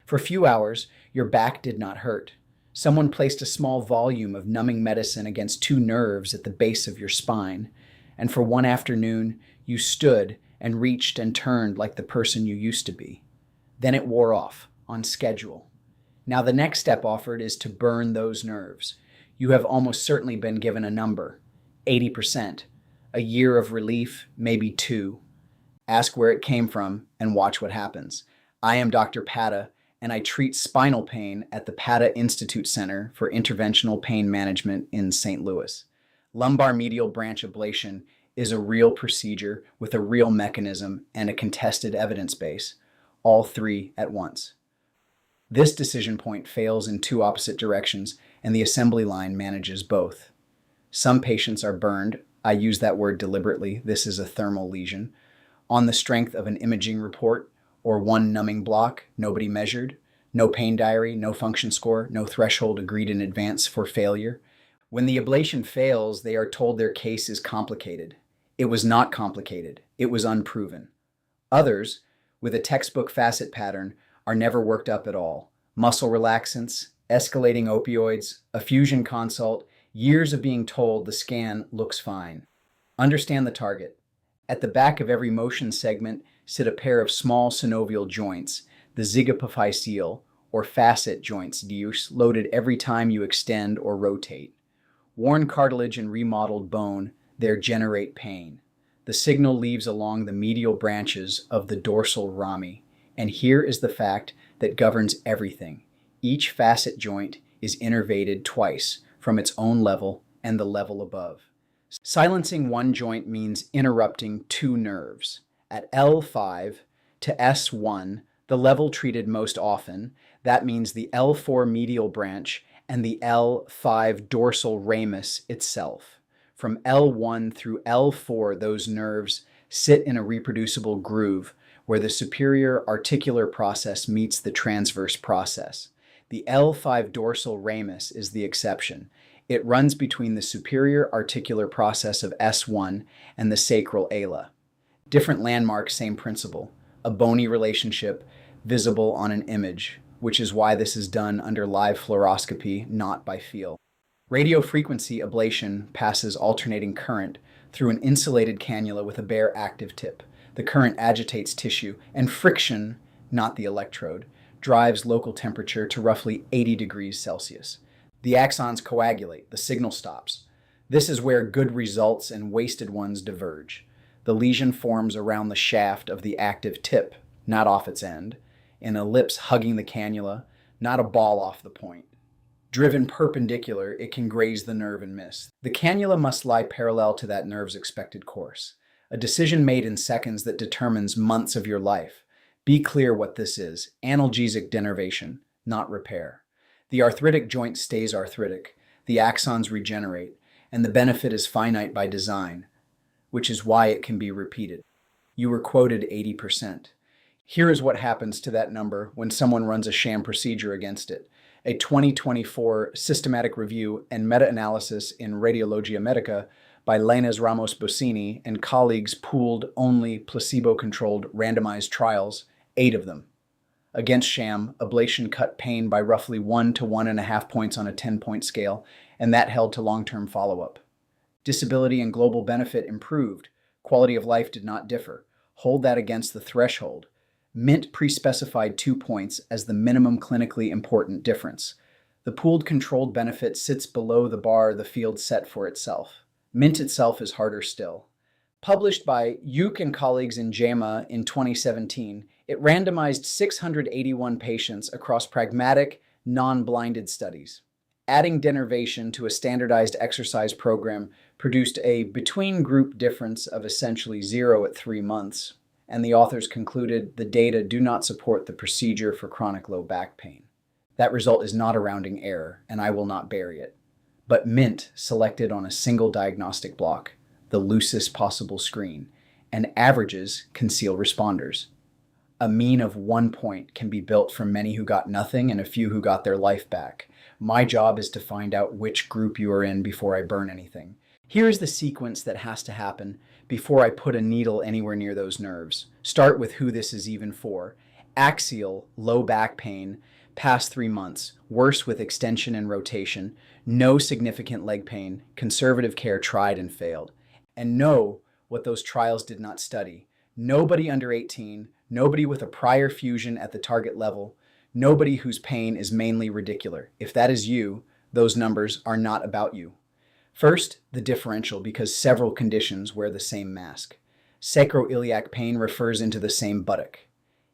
For a few hours, your back did not hurt. Someone placed a small volume of numbing medicine against two nerves at the base of your spine, and for one afternoon, you stood and reached and turned like the person you used to be. Then it wore off, on schedule. Now the next step offered is to burn those nerves. You have almost certainly been given a number, 80%. A year of relief, maybe 2. Ask where it came from and watch what happens. I am Dr. Padda, and I treat spinal pain at the Padda Institute Center for Interventional Pain Management in St. Louis. Lumbar medial branch ablation is a real procedure with a real mechanism and a contested evidence base, all three at once. This decision point fails in two opposite directions, and the assembly line manages both. Some patients are burned, I use that word deliberately, this is a thermal lesion, on the strength of an imaging report or one numbing block nobody measured, no pain diary, no function score, no threshold agreed in advance for failure. When the ablation fails, they are told their case is complicated. It was not complicated, it was unproven. Others, with a textbook facet pattern, are never worked up at all. Muscle relaxants, escalating opioids, a fusion consult, years of being told the scan looks fine. Understand the target. At the back of every motion segment sit a pair of small synovial joints, the zygapophyseal or facet joints, loaded every time you extend or rotate. Worn cartilage and remodeled bone there generate pain. The signal leaves along the medial branches of the dorsal rami, and here is the fact that governs everything. Each facet joint is innervated twice from its own level and the level above. Silencing one joint means interrupting two nerves. At L5 to S1, the level treated most often, that means the L4 medial branch and the L5 dorsal ramus itself. From L1 through L4, those nerves sit in a reproducible groove where the superior articular process meets the transverse process. The L5 dorsal ramus is the exception. It runs between the superior articular process of S1 and the sacral ala. Different landmarks, same principle. A bony relationship visible on an image, which is why this is done under live fluoroscopy, not by feel. Radiofrequency ablation passes alternating current through an insulated cannula with a bare active tip. The current agitates tissue, and friction, not the electrode, drives local temperature to roughly 80 degrees Celsius. The axons coagulate, the signal stops. This is where good results and wasted ones diverge. The lesion forms around the shaft of the active tip, not off its end, an ellipse hugging the cannula, not a ball off the point. Driven perpendicular, it can graze the nerve and miss. The cannula must lie parallel to that nerve's expected course. A decision made in seconds that determines months of your life. Be clear what this is, analgesic denervation, not repair. The arthritic joint stays arthritic, the axons regenerate, and the benefit is finite by design, which is why it can be repeated. You were quoted 80%. Here is what happens to that number when someone runs a sham procedure against it. A 2024 systematic review and meta-analysis in Radiologia Medica by Lainez Ramos-Bocini and colleagues pooled only placebo-controlled randomized trials, 8 of them. Against sham, ablation cut pain by roughly 1 to 1.5 points on a 10-point scale, and that held to long-term follow-up. Disability and global benefit improved. Quality of life did not differ. Hold that against the threshold. Mint pre-specified 2 points as the minimum clinically important difference. The pooled controlled benefit sits below the bar the field set for itself. Mint itself is harder still. Published by Yuk and colleagues in JAMA in 2017, it randomized 681 patients across pragmatic, non-blinded studies. Adding denervation to a standardized exercise program produced a between-group difference of essentially 0 at 3 months, and the authors concluded the data do not support the procedure for chronic low back pain. That result is not a rounding error, and I will not bury it. But MINT selected on a single diagnostic block, the loosest possible screen, and averages conceal responders. A mean of 1 point can be built from many who got nothing and a few who got their life back. My job is to find out which group you are in before I burn anything. Here is the sequence that has to happen before I put a needle anywhere near those nerves. Start with who this is even for. Axial, low back pain, past 3 months, worse with extension and rotation, no significant leg pain, conservative care tried and failed. And know what those trials did not study. Nobody under 18, nobody with a prior fusion at the target level, nobody whose pain is mainly radicular. If that is you, those numbers are not about you. First, the differential, because several conditions wear the same mask. Sacroiliac pain refers into the same buttock.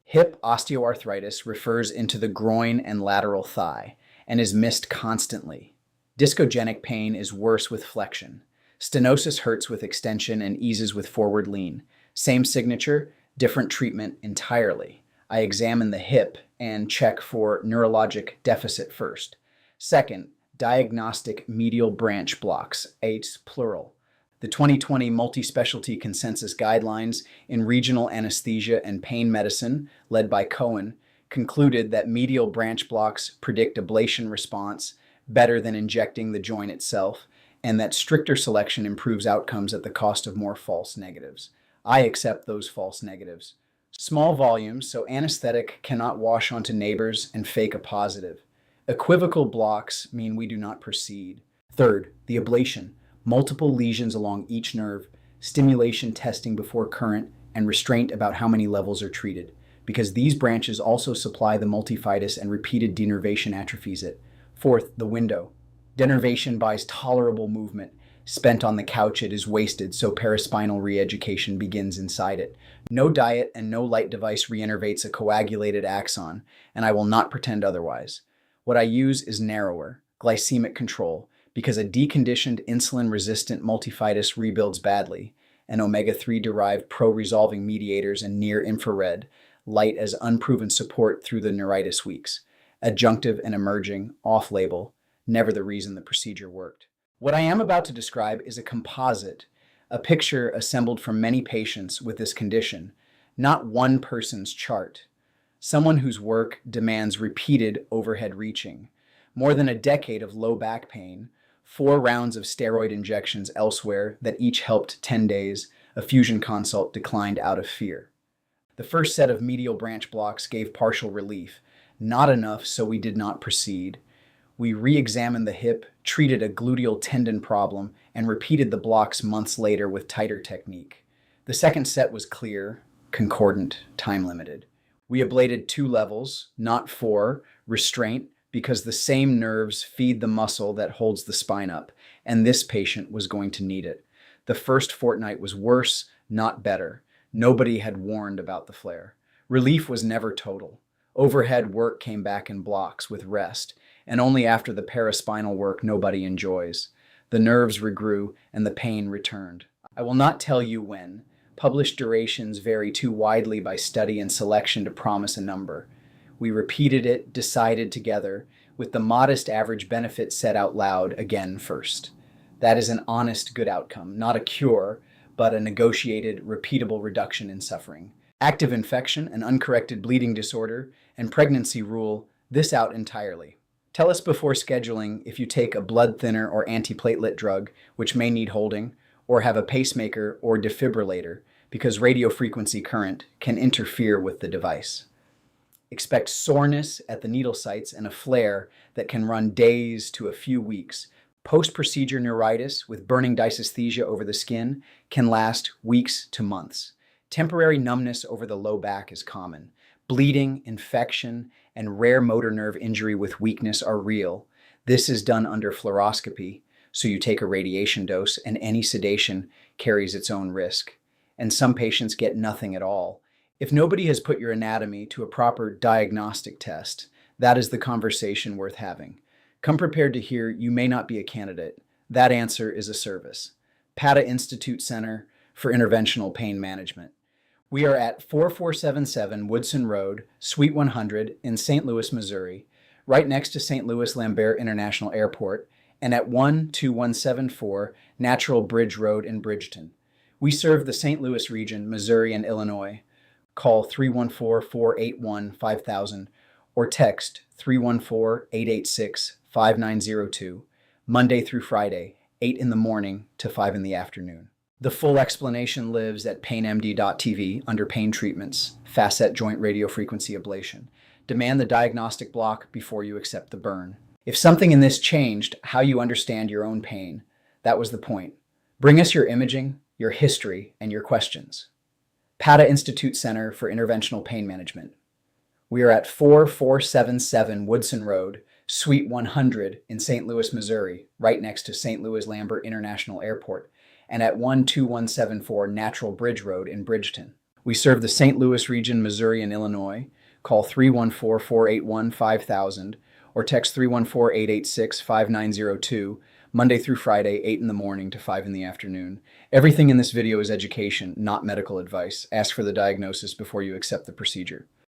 Hip osteoarthritis refers into the groin and lateral thigh and is missed constantly. Discogenic pain is worse with flexion. Stenosis hurts with extension and eases with forward lean. Same signature, different treatment entirely. I examine the hip and check for neurologic deficit first. Second, diagnostic medial branch blocks, 8 plural. The 2020 Multi-Specialty Consensus Guidelines in Regional Anesthesia and Pain Medicine, led by Cohen, concluded that medial branch blocks predict ablation response better than injecting the joint itself, and that stricter selection improves outcomes at the cost of more false negatives. I accept those false negatives. Small volumes, so anesthetic cannot wash onto neighbors and fake a positive. Equivocal blocks mean we do not proceed. Third, the ablation. Multiple lesions along each nerve, stimulation testing before current, and restraint about how many levels are treated, because these branches also supply the multifidus and repeated denervation atrophies it. Fourth, the window. Denervation buys tolerable movement. Spent on the couch, it is wasted, so paraspinal re-education begins inside it. No diet and no light device reinnervates a coagulated axon, and I will not pretend otherwise. What I use is narrower, glycemic control, because a deconditioned insulin-resistant multifidus rebuilds badly, and omega-3 derived pro-resolving mediators and near-infrared light as unproven support through the neuritis weeks. Adjunctive and emerging, off-label, never the reason the procedure worked. What I am about to describe is a composite, a picture assembled from many patients with this condition, not one person's chart. Someone whose work demands repeated overhead reaching, more than a decade of low back pain, 4 rounds of steroid injections elsewhere that each helped 10 days, a fusion consult declined out of fear. The first set of medial branch blocks gave partial relief, not enough, so we did not proceed. We re-examined the hip, treated a gluteal tendon problem, and repeated the blocks months later with tighter technique. The second set was clear, concordant, time-limited. We ablated 2 levels, not 4, restraint, because the same nerves feed the muscle that holds the spine up, and this patient was going to need it. The first fortnight was worse, not better. Nobody had warned about the flare. Relief was never total. Overhead work came back in blocks with rest, and only after the paraspinal work nobody enjoys. The nerves regrew and the pain returned. I will not tell you when. Published durations vary too widely by study and selection to promise a number. We repeated it, decided together, with the modest average benefit said out loud again first. That is an honest, good outcome, not a cure, but a negotiated, repeatable reduction in suffering. Active infection, an uncorrected bleeding disorder, and pregnancy rule this out entirely. Tell us before scheduling if you take a blood thinner or antiplatelet drug, which may need holding, or have a pacemaker or defibrillator, because radiofrequency current can interfere with the device. Expect soreness at the needle sites and a flare that can run days to a few weeks. Post-procedure neuritis with burning dysesthesia over the skin can last weeks to months. Temporary numbness over the low back is common. Bleeding, infection, and rare motor nerve injury with weakness are real. This is done under fluoroscopy, so you take a radiation dose, and any sedation carries its own risk. And some patients get nothing at all. If nobody has put your anatomy to a proper diagnostic test, that is the conversation worth having. Come prepared to hear you may not be a candidate. That answer is a service. Padda Institute Center for Interventional Pain Management. We are at 4477 Woodson Road, Suite 100 in St. Louis, Missouri, right next to St. Louis Lambert International Airport, and at 12174 Natural Bridge Road in Bridgeton. We serve the St. Louis region, Missouri, and Illinois. Call 314-481-5000 or text 314-886-5902, Monday through Friday, 8 in the morning to 5 in the afternoon. The full explanation lives at painmd.tv under Pain Treatments, Facet Joint Radiofrequency Ablation. Demand the diagnostic block before you accept the burn. If something in this changed how you understand your own pain, that was the point. Bring us your imaging, your history, and your questions. Padda Institute Center for Interventional Pain Management. We are at 4477 Woodson Road, Suite 100 in St. Louis, Missouri, right next to St. Louis Lambert International Airport, and at 12174 Natural Bridge Road in Bridgeton. We serve the St. Louis region, Missouri, and Illinois. Call 314-481-5000 or text 314-886-5902, Monday through Friday, 8 in the morning to 5 in the afternoon. Everything in this video is education, not medical advice. Ask for the diagnosis before you accept the procedure.